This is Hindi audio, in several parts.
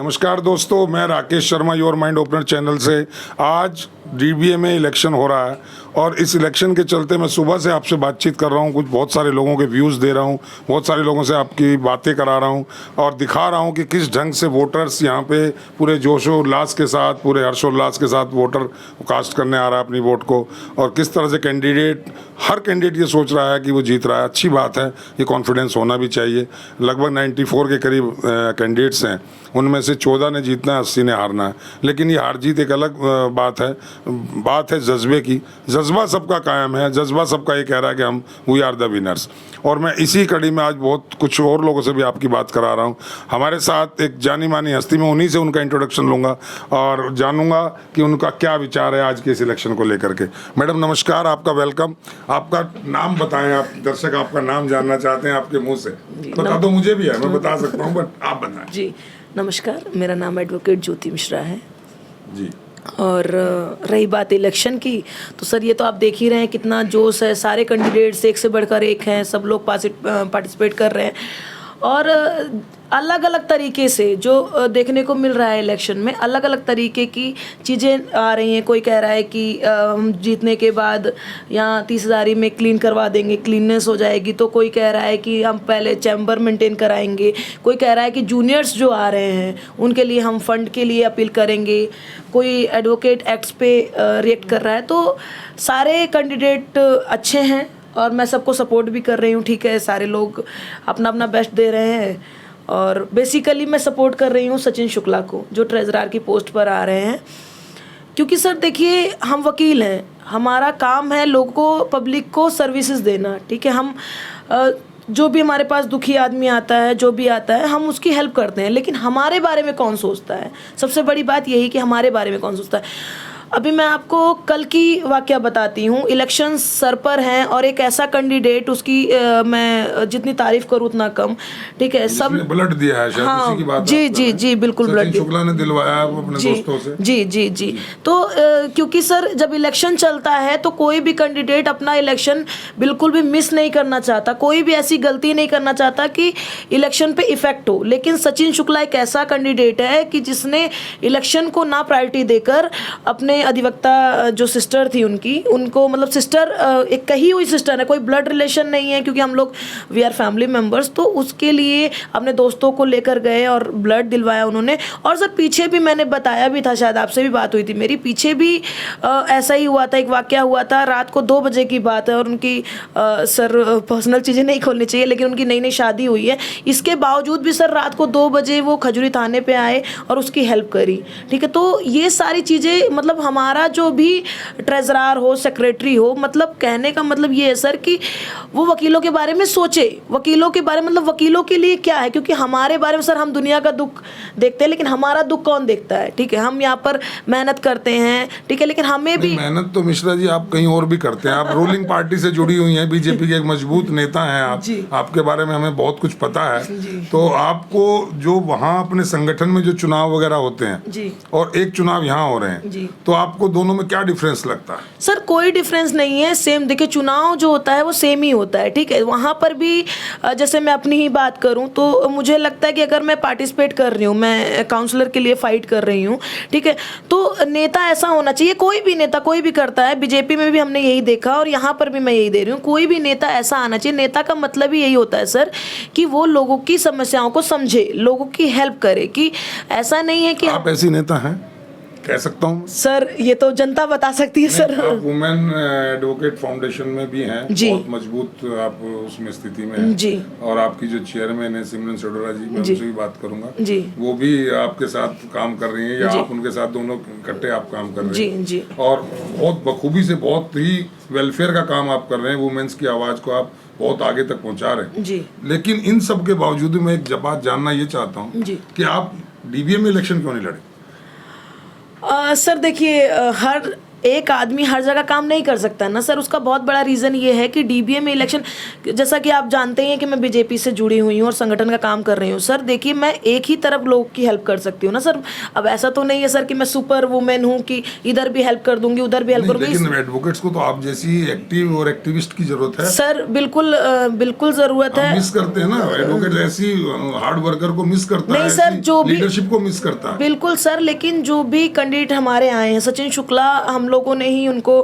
नमस्कार दोस्तों, मैं Rakesh Sharma your mind opener channel से। आज डीबीए में इलेक्शन हो रहा है और इस इलेक्शन के चलते मैं सुबह से आपसे बातचीत कर रहा हूँ, कुछ बहुत सारे लोगों के व्यूज़ दे रहा हूँ, बहुत सारे लोगों से आपकी बातें करा रहा हूँ और दिखा रहा हूँ कि किस ढंग से वोटर्स यहाँ पे पूरे जोशोल्लास के साथ, पूरे हर्षोल्लास के साथ वोटर कास्ट करने आ रहा है अपनी वोट को, और किस तरह से हर कैंडिडेट ये सोच रहा है कि वो जीत रहा है। अच्छी बात है, ये कॉन्फिडेंस होना भी चाहिए। लगभग 94 के करीब कैंडिडेट्स हैं, उनमें से 14 ने जीतना है, 80 ने हारना है। लेकिन ये हार जीत एक अलग बात है जज्बे की। जज्बा सबका कायम है, जज्बा सबका ये कह रहा है कि हम वी आर द विनर्स। और मैं इसी कड़ी में आज बहुत कुछ और लोगों से भी आपकी बात करा रहा हूँ। हमारे साथ एक जानी मानी हस्ती, मैं उन्हीं से उनका इंट्रोडक्शन लूँगा और जानूँगा कि उनका क्या विचार है आज के इस इलेक्शन को लेकर के। मैडम नमस्कार, आपका वेलकम। आपका नाम बताएं, आप दर्शक आपका नाम जानना चाहते हैं आपके मुँह से। बता दो, मुझे भी है, मैं बता सकता हूँ, बट आप बताएं। जी नमस्कार, मेरा नाम एडवोकेट ज्योति मिश्रा है जी। और रही बात इलेक्शन की, तो सर ये तो आप देख ही रहे हैं कितना जोश है। सारे कैंडिडेट्स एक से बढ़कर एक हैं, सब लोग पार्टिसिपेट कर रहे हैं और अलग अलग तरीके से जो देखने को मिल रहा है इलेक्शन में, अलग अलग तरीके की चीज़ें आ रही हैं। कोई कह रहा है कि हम जीतने के बाद यहाँ 30,000 में क्लीन करवा देंगे, क्लीननेस हो जाएगी। तो कोई कह रहा है कि हम पहले चैम्बर मेंटेन कराएंगे। कोई कह रहा है कि जूनियर्स जो आ रहे हैं उनके लिए हम फंड के लिए अपील करेंगे। कोई एडवोकेट एक्ट्स पे रिएक्ट कर रहा है। तो सारे कैंडिडेट अच्छे हैं और मैं सबको सपोर्ट भी कर रही हूँ। ठीक है, सारे लोग अपना अपना बेस्ट दे रहे हैं और बेसिकली मैं सपोर्ट कर रही हूँ सचिन शुक्ला को, जो ट्रेजरार की पोस्ट पर आ रहे हैं। क्योंकि सर देखिए, हम वकील हैं, हमारा काम है लोगों को, पब्लिक को सर्विसेज देना। ठीक है, हम जो भी हमारे पास दुखी आदमी आता है, जो भी आता है, हम उसकी हेल्प करते हैं। लेकिन हमारे बारे में कौन सोचता है? सबसे बड़ी बात यही कि हमारे बारे में कौन सोचता है। अभी मैं आपको कल की वाकया बताती हूँ। इलेक्शन सर पर हैं और एक ऐसा कैंडिडेट, उसकी मैं जितनी तारीफ करूँ उतना कम। ठीक है, सब ब्लड दिया है शायद, हाँ, उसी की बात जी जी जी बिल्कुल ब्लड शुक्ला ने दिलवाया अपने दोस्तों से। जी जी जी। तो क्योंकि सर जब इलेक्शन चलता है तो कोई भी कैंडिडेट अपना इलेक्शन बिल्कुल भी मिस नहीं करना चाहता, कोई भी ऐसी गलती नहीं करना चाहता कि इलेक्शन पे इफेक्ट हो। लेकिन सचिन शुक्ला एक ऐसा कैंडिडेट है कि जिसने इलेक्शन को ना प्रायोरिटी देकर अपने अधिवक्ता जो सिस्टर थी उनको मतलब सिस्टर एक कही हुई सिस्टर है, कोई ब्लड रिलेशन नहीं है, क्योंकि हम लोग वी आर फैमिली मेंबर्स। तो उसके लिए अपने दोस्तों को लेकर गए और ब्लड दिलवाया उन्होंने। और सर पीछे भी मैंने बताया भी था, शायद आपसे भी बात हुई थी मेरी, पीछे भी ऐसा ही हुआ था। एक वाकया हुआ था, रात को 2 बजे की बात है और उनकी सर पर्सनल चीज़ें नहीं खोलनी चाहिए, लेकिन उनकी नई नई शादी हुई है। इसके बावजूद भी सर रात को 2 बजे वो खजूरी थाने पे आए और उसकी हेल्प करी। ठीक है, तो ये सारी चीज़ें मतलब हमारा जो भी ट्रेजरार हो, सेक्रेटरी हो, मतलब कहने का मतलब ये है सर कि वो वकीलों के बारे में सोचे। वकीलों के बारे में मतलब वकीलों के लिए क्या है, क्योंकि हमारे बारे में सर हम दुनिया का दुख देखते हैं, लेकिन हमारा दुख कौन देखता है? ठीक है, हम यहाँ पर मेहनत करते हैं, ठीक है, लेकिन हमें भी मेहनत तो मिश्रा जी आप कहीं और भी करते हैं। आप रूलिंग पार्टी से जुड़ी हुई हैं, बीजेपी के एक मजबूत नेता हैं आप, आपके बारे में हमें बहुत कुछ पता है। तो आपको जो वहाँ अपने संगठन में जो चुनाव वगैरह होते हैं और एक चुनाव यहाँ हो रहे हैं, तो आपको दोनों में क्या डिफरेंस लगता है? सर कोई डिफरेंस नहीं है, सेम। देखिए, चुनाव जो होता है वो सेम ही होता है। ठीक है, वहाँ पर भी जैसे मैं अपनी ही बात करूँ तो मुझे लगता है कि अगर मैं पार्टिसिपेट कर रही हूँ, मैं काउंसलर के लिए फाइट कर रही हूँ, ठीक है, तो नेता ऐसा होना चाहिए। कोई भी नेता कोई भी करता है, बीजेपी में भी हमने यही देखा और यहाँ पर भी मैं यही दे रही हूँ। कोई भी नेता ऐसा आना चाहिए। नेता का मतलब ही यही होता है सर कि वो लोगों की समस्याओं को समझे, लोगों की हेल्प करे। कि ऐसा नहीं है कि आप ऐसी नेता हैं, कह सकता हूँ सर, ये तो जनता बता सकती है सर। आप वुमेन एडवोकेट फाउंडेशन में भी हैं, बहुत मजबूत आप उसमें स्थिति में हैं जी। और आपकी जो चेयरमैन है सिमरन सडोरा जी, मैं उनसे भी बात करूंगा जी। वो भी आपके साथ काम कर रही हैं या आप उनके साथ दोनों इकट्ठे आप काम कर रहे हैं जी। और बहुत बखूबी से, बहुत ही वेलफेयर का काम आप कर रहे हैं। वुमेन्स की आवाज को आप बहुत आगे तक पहुंचा रहे हैं जी। लेकिन इन सब के बावजूद मैं एक बात जानना ये चाहता हूँ कि आप डीबीए में इलेक्शन क्यों नहीं लड़े? सर देखिए, हर एक आदमी हर जगह काम नहीं कर सकता ना सर। उसका बहुत बड़ा रीज़न ये है कि डीबीए में इलेक्शन, जैसा कि आप जानते हैं कि मैं बीजेपी से जुड़ी हुई हूँ और संगठन का काम कर रही हूँ सर। देखिए, मैं एक ही तरफ लोगों की हेल्प कर सकती हूँ ना सर। अब ऐसा तो नहीं है सर कि मैं सुपर वुमेन हूँ कि इधर भी हेल्प कर दूंगी उधर भी हेल्प करूंगी। लेकिन एडवोकेट्स को तो आप जैसी एक्टिव और एक्टिविस्ट की जरूरत है सर। बिल्कुल बिल्कुल ज़रूरत है। मिस करते हैं ना एडवोकेट, ऐसी हार्ड वर्कर को मिस करता नहीं है, सर, जो भी लीडरशिप को मिस करता है। बिल्कुल सर, लेकिन जो भी कैंडिडेट हमारे आए हैं, सचिन शुक्ला, हम लोगों ने ही उनको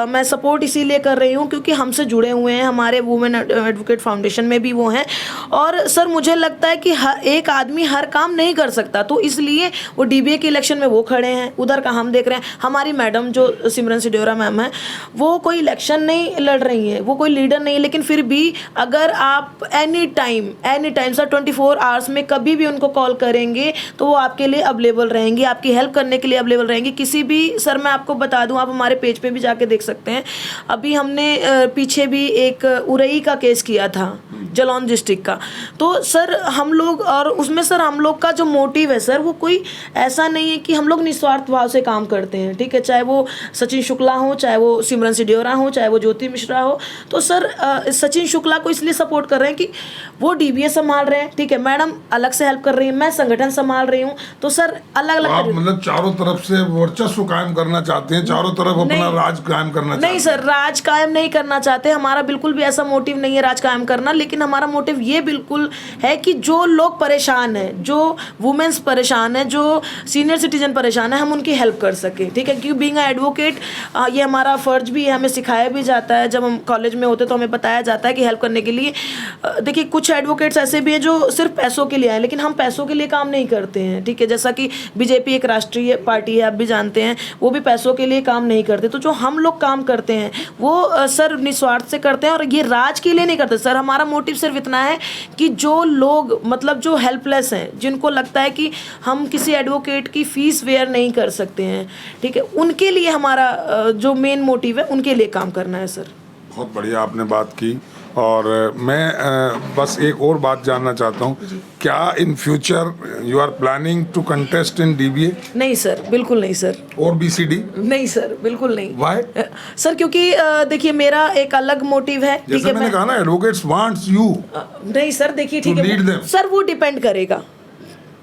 मैं सपोर्ट इसीलिए कर रही हूँ क्योंकि हमसे जुड़े हुए हैं, हमारे वुमेन एडवोकेट फाउंडेशन में भी वो हैं। और सर मुझे लगता है कि हर एक आदमी हर काम नहीं कर सकता, तो इसलिए वो डीबीए के इलेक्शन में वो खड़े हैं, उधर का हम देख रहे हैं। हमारी मैडम जो सिमरन सिडियोरा मैम है, वो कोई इलेक्शन नहीं लड़ रही है, वो कोई लीडर नहीं है, लेकिन फिर भी अगर आप एनी टाइम सर 24 आवर्स में कभी भी उनको कॉल करेंगे तो वो आपके लिए अवेलेबल रहेंगी, आपकी हेल्प करने के लिए अवेलेबल रहेंगी। किसी भी सर, मैं आपको बता दूं, आप हमारे पेज पे भी जाके देख सकते हैं। अभी हमने पीछे भी एक उरई का केस किया था, जालौन डिस्ट्रिक्ट का। तो सर हम लोग, और उसमें सर हम लोग का जो मोटिव है सर, वो कोई ऐसा नहीं है कि हम लोग निस्वार्थ भाव से काम करते हैं, ठीक है। चाहे वो सचिन शुक्ला हो, चाहे वो सिमरन सिडियोरा हो, चाहे वो ज्योति मिश्रा हो। तो सर सचिन शुक्ला को इसलिए सपोर्ट कर रहे हैं कि वो डीबीए संभाल रहे हैं, ठीक है। मैडम अलग से हेल्प कर रही है, मैं संगठन संभाल रही हूँ। तो सर अलग अलग आप मतलब चारों तरफ से वर्चस्व कायम करना चाहते हैं, चारों तरफ अपना राज कायम करना चाहते हैं? नहीं सर, राज कायम नहीं करना चाहते, हमारा बिल्कुल भी ऐसा मोटिव नहीं है राज कायम करना। लेकिन हमारा मोटिव ये बिल्कुल है कि जो लोग परेशान हैं, जो वुमेन्स परेशान हैं, जो सीनियर सिटीजन परेशान है, हम उनकी हेल्प कर सके, ठीक है। क्योंकि बीइंग एडवोकेट ये हमारा फर्ज भी है, हमें सिखाया भी जाता है। जब हम कॉलेज में होते तो हमें बताया जाता है कि हेल्प करने के लिए। देखिए, कुछ एडवोकेट्स ऐसे भी हैं जो सिर्फ पैसों के लिए आए, लेकिन हम पैसों के लिए काम नहीं करते हैं, ठीक है। जैसा कि बीजेपी एक राष्ट्रीय पार्टी है, आप भी जानते हैं, वो भी पैसों के लिए काम नहीं करते। तो जो हम लोग काम करते हैं वो सर निस्वार्थ से करते हैं, और ये राज के लिए नहीं करते सर। हमारा मोटिव सिर्फ इतना है कि जो लोग मतलब जो हेल्पलेस हैं, जिनको लगता है कि हम किसी एडवोकेट की फीस वेयर नहीं कर सकते हैं, ठीक है, उनके लिए हमारा जो मेन मोटिव है, उनके लिए काम करना है सर। बहुत बढ़िया आपने बात की। और मैं बस एक और बात जानना चाहता हूँ, क्या in future you are planning to contest in DBA? नहीं सर, बिल्कुल नहीं सर। और बीसीडी? नहीं सर, बिल्कुल नहीं। व्हाई? सर क्योंकि देखिए, मेरा एक अलग मोटिव है, ठीक जैसे है। मैंने कहा ना, एडवोकेट्स वांट्स यू। नहीं सर, देखिए, ठीक lead है them. सर, वो डिपेंड करेगा,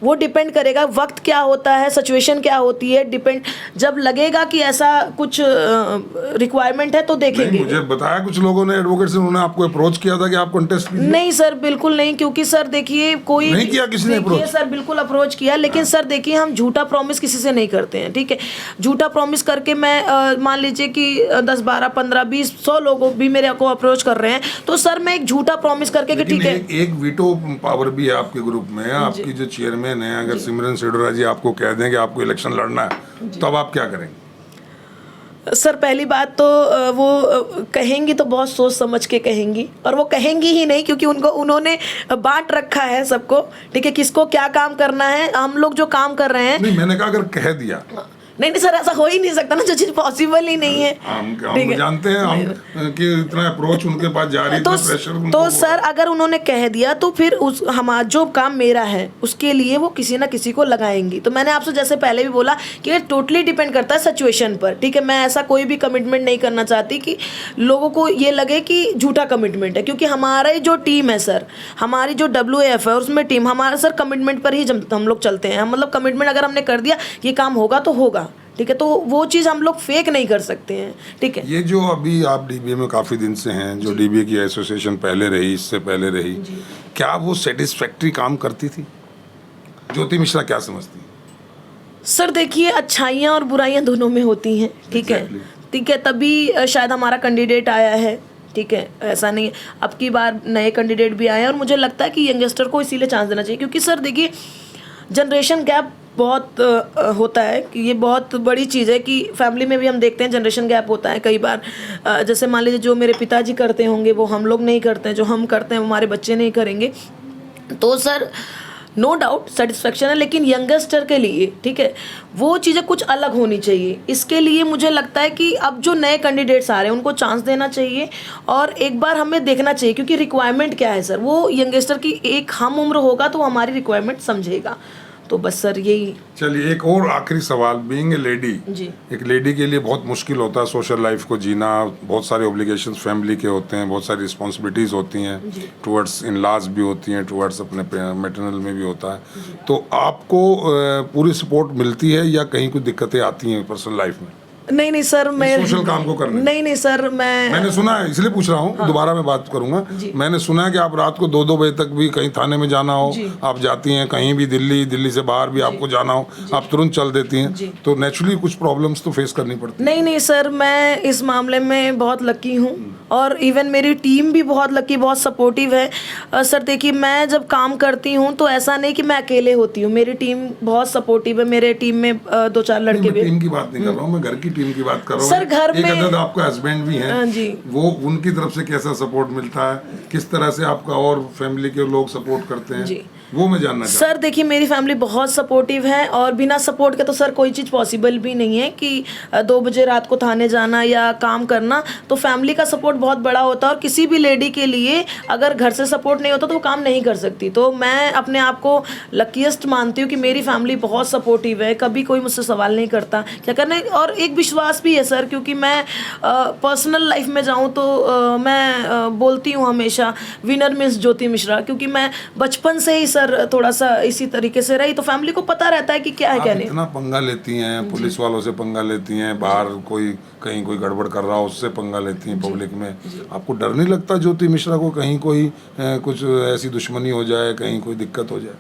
वो डिपेंड करेगा, वक्त क्या होता है, सिचुएशन क्या होती है, डिपेंड। जब लगेगा कि ऐसा कुछ रिक्वायरमेंट है तो देखेंगे। मुझे बताया कुछ लोगों ने, एडवोकेट से, उन्होंने आपको अप्रोच किया था कि आप कंटेस्ट कीजिए। नहीं सर, बिल्कुल नहीं। क्योंकि सर देखिए, कोई नहीं किया किसी ने अप्रोच? सर बिल्कुल अप्रोच किया, लेकिन सर देखिए, हम झूठा प्रॉमिस किसी से नहीं करते हैं, ठीक है। झूठा प्रॉमिस करके मैं मान लीजिए कि 10, 12, 15, 20, 100 लोग भी मेरे को अप्रोच कर रहे हैं, तो सर मैं एक झूठा प्रॉमिस करके कि ठीक है। एक वीटो पावर भी है आपके ग्रुप में, आपकी जो चेयरमैन है, अगर सिमरन सिडियोरा जी आपको कह दें कि आपको इलेक्शन लड़ना है, तब आप क्या करेंगे? सर पहली बात तो वो कहेंगी तो बहुत सोच समझ के कहेंगी, और वो कहेंगी ही नहीं, क्योंकि उन्होंने बांट रखा है सबको, ठीक है, किसको क्या काम करना है। हम लोग जो काम कर रहे हैं, नहीं, मैंने कहा अगर कह दिया। नहीं सर, ऐसा हो ही नहीं सकता ना, जो चीज पॉसिबल ही नहीं है। हम जानते हैं हम कि इतना अप्रोच उनके पास जा रही है, प्रेशर तो सर अगर उन्होंने कह दिया तो फिर हमारा जो काम मेरा है उसके लिए वो किसी ना किसी को लगाएंगी। तो मैंने आपसे जैसे पहले भी बोला कि ये टोटली डिपेंड करता है सिचुएशन पर, ठीक है। मैं ऐसा कोई भी कमिटमेंट नहीं करना चाहती कि लोगों को ये लगे कि झूठा कमिटमेंट है, क्योंकि हमारी जो टीम है सर, हमारी जो WAF है, उसमें टीम हमारा सर कमिटमेंट पर ही हम लोग चलते हैं। मतलब कमिटमेंट अगर हमने कर दिया ये काम होगा तो होगा, ठीक है। तो वो चीज़ हम लोग फेक नहीं कर सकते हैं, ठीक है। ये जो अभी आप डीबीए में काफ़ी दिन से हैं, जो डीबीए की एसोसिएशन पहले रही, इससे पहले रही, क्या वो सेटिस्फैक्ट्री काम करती थी? ज्योति मिश्रा क्या समझती? सर देखिए, अच्छाइयाँ और बुराइयाँ दोनों में होती हैं, ठीक है, ठीक है। तभी शायद हमारा कैंडिडेट आया है, ठीक है। ऐसा नहीं है, अब की बार नए कैंडिडेट भी आए हैं, और मुझे लगता है कि यंगस्टर को इसीलिए चांस देना चाहिए, क्योंकि सर देखिए, जनरेशन गैप बहुत होता है कि ये बहुत बड़ी चीज़ है कि फैमिली में भी हम देखते हैं जनरेशन गैप होता है कई बार। जैसे मान लीजिए जो मेरे पिताजी करते होंगे वो हम लोग नहीं करते हैं, जो हम करते हैं वो हमारे बच्चे नहीं करेंगे। तो सर नो डाउट सेटिस्फेक्शन है, लेकिन यंगस्टर के लिए, ठीक है, वो चीज़ें कुछ अलग होनी चाहिए। इसके लिए मुझे लगता है कि अब जो नए कैंडिडेट्स आ रहे हैं उनको चांस देना चाहिए, और एक बार हमें देखना चाहिए, क्योंकि रिक्वायरमेंट क्या है सर, वो यंगस्टर की एक हम उम्र होगा तो वो हमारी रिक्वायरमेंट समझेगा। तो बस सर यही। चलिए एक और आखिरी सवाल, बीइंग ए लेडी, जी। एक लेडी के लिए बहुत मुश्किल होता है सोशल लाइफ को जीना, बहुत सारे ऑब्लिगेशंस फैमिली के होते हैं, बहुत सारी रिस्पॉन्सिबिलिटीज़ होती हैं, टुवर्ड्स इन लॉज भी होती हैं, टुवर्ड्स अपने मैटरनल में भी होता है, तो आपको पूरी सपोर्ट मिलती है या कहीं कुछ दिक्कतें आती हैं पर्सनल लाइफ में नहीं सर, मैं सोशल काम को करने? नहीं सर, मैंने सुना है, इसलिए पूछ रहा हूँ, दोबारा मैं बात करूंगा। मैंने सुना है कि आप रात को 2-2 बजे तक भी कहीं थाने में जाना हो, आप जाती हैं, कहीं भी दिल्ली से बाहर भी आपको जाना हो, आप तुरंत चल देती हैं, तो नेचुरली कुछ प्रॉब्लम्स तो फेस करनी पड़ती है। नहीं सर, मैं इस मामले में बहुत लकी हूँ और इवन मेरी टीम भी बहुत लकी, बहुत सपोर्टिव है। सर देखिए, मैं जब काम करती हूँ तो ऐसा नहीं कि मैं अकेले होती हूँ, मेरी टीम बहुत सपोर्टिव है। मेरे टीम में 2-4 लड़के भी। टीम की बात नहीं कर रहा हूँ, मैं घर की टीम की बात कर रहा हूँ। सर घर में एक अदद आपका हस्बैंड भी हैं, जी, वो उनकी तरफ से कैसा सपोर्ट मिलता है, किस तरह से आपका और फैमिली के लोग सपोर्ट करते हैं, वो मैं जानना चाहता हूँ। सर देखिए, मेरी फैमिली बहुत सपोर्टिव है और बिना सपोर्ट के तो सर कोई चीज़ पॉसिबल भी नहीं है कि 2 बजे रात को थाने जाना या काम करना। तो फैमिली का सपोर्ट बहुत बड़ा होता है और किसी भी लेडी के लिए अगर घर से सपोर्ट नहीं होता तो वो काम नहीं कर सकती। तो मैं अपने आप को लकीएस्ट मानती हूँ कि मेरी फैमिली बहुत सपोर्टिव है, कभी कोई मुझसे सवाल नहीं करता क्या करना है। और एक विश्वास भी है सर, क्योंकि मैं पर्सनल लाइफ में जाऊँ तो मैं बोलती हूँ हमेशा विनर मीन्स ज्योति मिश्रा, क्योंकि मैं बचपन से ही सर थोड़ा सा इसी तरीके से रही, तो फैमिली को पता रहता है कि क्या है क्या नहीं। इतना पंगा लेती हैं, पुलिस वालों से पंगा लेती हैं, बाहर कहीं कोई गड़बड़ कर रहा हो उससे पंगा लेती हैं पब्लिक में, आपको डर नहीं लगता ज्योति मिश्रा को कहीं कोई कुछ ऐसी दुश्मनी हो जाए, कहीं कोई दिक्कत हो जाए?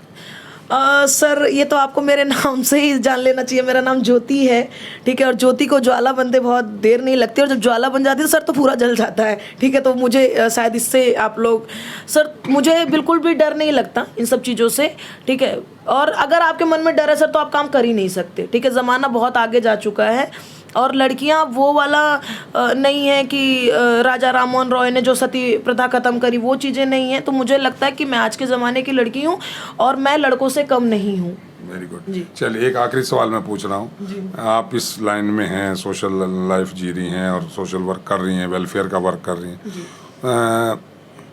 सर ये तो आपको मेरे नाम से ही जान लेना चाहिए, मेरा नाम ज्योति है, ठीक है। और ज्योति को ज्वाला बनते बहुत देर नहीं लगती, और जब ज्वाला बन जाती है सर तो पूरा जल जाता है, ठीक है। तो मुझे शायद इससे आप लोग, सर मुझे बिल्कुल भी डर नहीं लगता इन सब चीज़ों से, ठीक है। और अगर आपके मन में डर है सर तो आप काम कर ही नहीं सकते, ठीक है। ज़माना बहुत आगे जा चुका है और लड़कियां वो वाला नहीं है कि राजा राममोहन रॉय ने जो सती प्रथा खत्म करी, वो चीज़ें नहीं है। तो मुझे लगता है कि मैं आज के ज़माने की लड़की हूँ और मैं लड़कों से कम नहीं हूँ। Very good. चलिए एक आखिरी सवाल मैं पूछ रहा हूँ, आप इस लाइन में हैं, सोशल लाइफ जी रही हैं और सोशल वर्क कर रही हैं, वेलफेयर का वर्क कर रही हैं,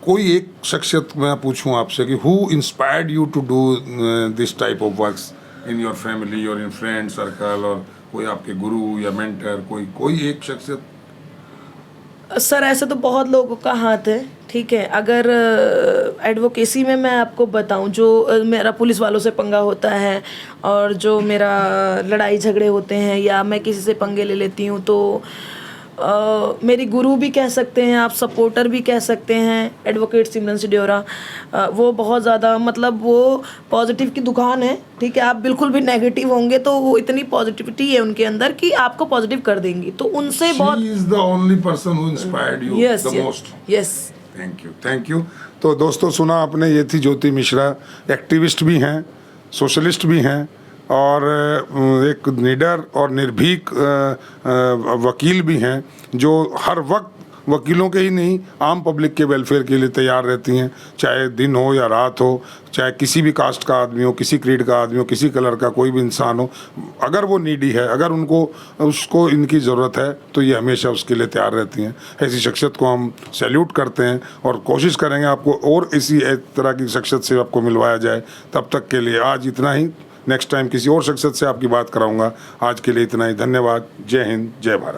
कोई एक शख्सियत मैं पूछूं आपसे कि who inspired you to do this type of works in your family और इन फ्रेंड सर्कल, और कोई आपके गुरु या मेंटर, कोई एक शख्सियत? सर ऐसे तो बहुत लोगों का हाथ है, ठीक है। अगर एडवोकेसी में मैं आपको बताऊं, जो मेरा पुलिस वालों से पंगा होता है और जो मेरा लड़ाई झगड़े होते हैं या मैं किसी से पंगे ले लेती हूं, तो मेरी गुरु भी कह सकते हैं आप, सपोर्टर भी कह सकते हैं, एडवोकेट सिमरन सिड्योरा। वो बहुत ज़्यादा, मतलब वो पॉजिटिव की दुकान है, ठीक है। आप बिल्कुल भी नेगेटिव होंगे तो वो इतनी पॉजिटिविटी है उनके अंदर कि आपको पॉजिटिव कर देंगी। तो उनसे बहुत, She is the only person who inspired you the most. Yes. Thank you. तो दोस्तों सुना आपने, ये थी ज्योति मिश्रा, एक्टिविस्ट भी हैं, सोशलिस्ट भी हैं और एक निडर और निर्भीक वकील भी हैं, जो हर वक्त वकीलों के ही नहीं आम पब्लिक के वेलफेयर के लिए तैयार रहती हैं, चाहे दिन हो या रात हो, चाहे किसी भी कास्ट का आदमी हो, किसी क्रीड का आदमी हो, किसी कलर का कोई भी इंसान हो, अगर वो नीडी है, अगर उसको इनकी ज़रूरत है तो ये हमेशा उसके लिए तैयार रहती हैं। ऐसी शख्सियत को हम सैल्यूट करते हैं और कोशिश करेंगे आपको और इसी तरह की शख्सियत से आपको मिलवाया जाए। तब तक के लिए आज इतना ही, नेक्स्ट टाइम किसी और शख्सियत से आपकी बात कराऊंगा। आज के लिए इतना ही, धन्यवाद। जय हिंद, जय भारत।